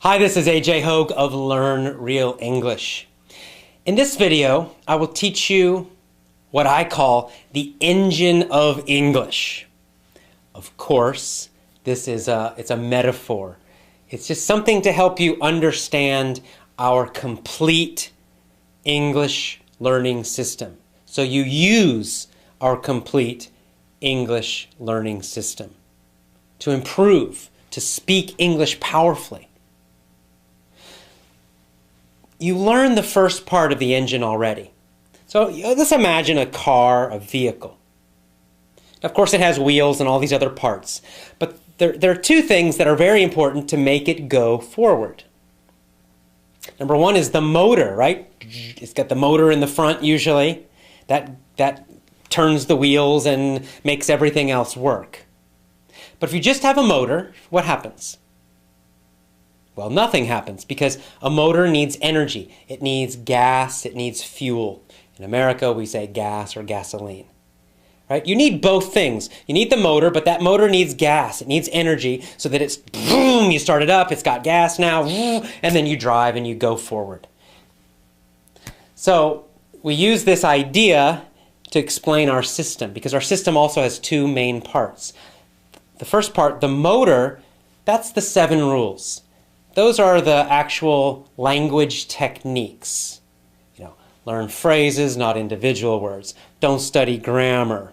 Hi, this is AJ Hogue of Learn Real English. In this video, I will teach you what I call the engine of English. Of course, it's a metaphor. It's just something to help you understand our complete English learning system. So you use our complete English learning system to improve, to speak English powerfully. You learned the first part of the engine already. So let's imagine a car, a vehicle. Of course, it has wheels and all these other parts. But there are two things that are very important to make it go forward. Number one is the motor, right? It's got the motor in the front usually. That turns the wheels and makes everything else work. But if you just have a motor, what happens? Well, nothing happens because a motor needs energy. It needs gas, it needs fuel. In America, we say gas or gasoline. Right? You need both things. You need the motor, but that motor needs gas. It needs energy so that it's boom, you start it up, it's got gas now, and then you drive and you go forward. So we use this idea to explain our system because our system also has two main parts. The first part, the motor, that's the 7 rules. Those are the actual language techniques. Learn phrases, not individual words. Don't study grammar.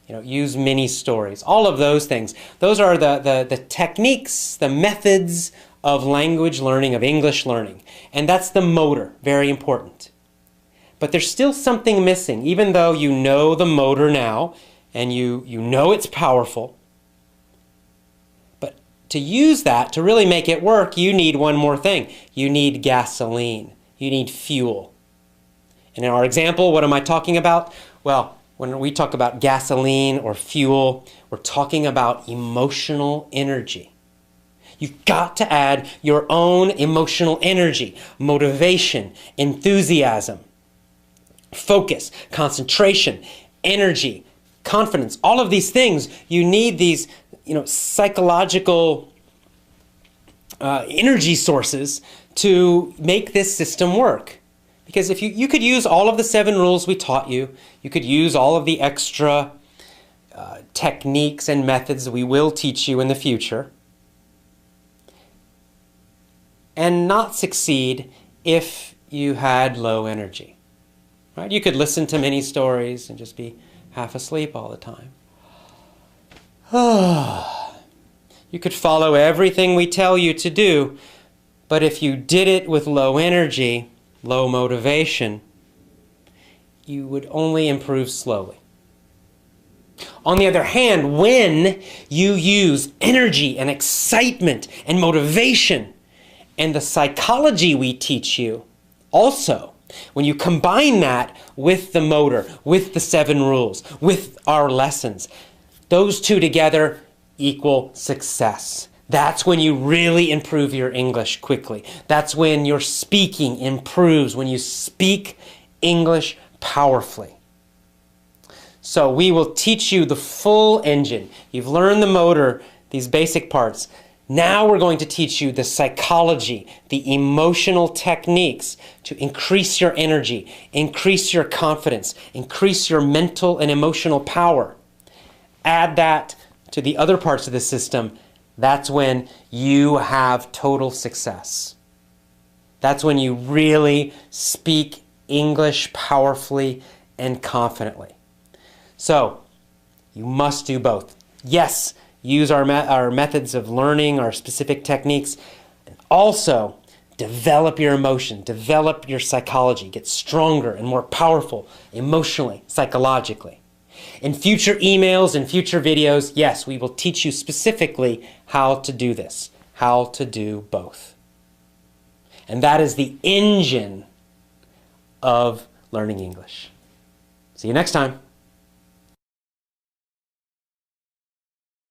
Use mini stories. All of those things. Those are the techniques, the methods of language learning, of English learning. And that's the motor, very important. But there's still something missing, even though you know the motor now and you know it's powerful. To use that, to really make it work, you need one more thing. You need gasoline. You need fuel. And in our example, what am I talking about? Well, when we talk about gasoline or fuel, we're talking about emotional energy. You've got to add your own emotional energy, motivation, enthusiasm, focus, concentration, energy, confidence. All of these things, you need these psychological energy sources to make this system work. Because if you could use all of the 7 rules we taught you, you could use all of the extra techniques and methods we will teach you in the future, and not succeed if you had low energy. Right? You could listen to many stories and just be half asleep all the time. You could follow everything we tell you to do, but if you did it with low energy, low motivation, you would only improve slowly. On the other hand, when you use energy and excitement and motivation and the psychology we teach you, also, when you combine that with the motor, with the 7 rules, with our lessons, those two together equal success. That's when you really improve your English quickly. That's when your speaking improves, when you speak English powerfully. So we will teach you the full engine. You've learned the motor, these basic parts. Now we're going to teach you the psychology, the emotional techniques to increase your energy, increase your confidence, increase your mental and emotional power. Add that to the other parts of the system. That's when you have total success. That's when you really speak English powerfully and confidently. So, you must do both. Yes, use our methods of learning, our specific techniques, and also develop your emotion, develop your psychology, get stronger and more powerful emotionally, psychologically. In future emails and future videos, yes, we will teach you specifically how to do this, how to do both. And that is the engine of learning English. See you next time.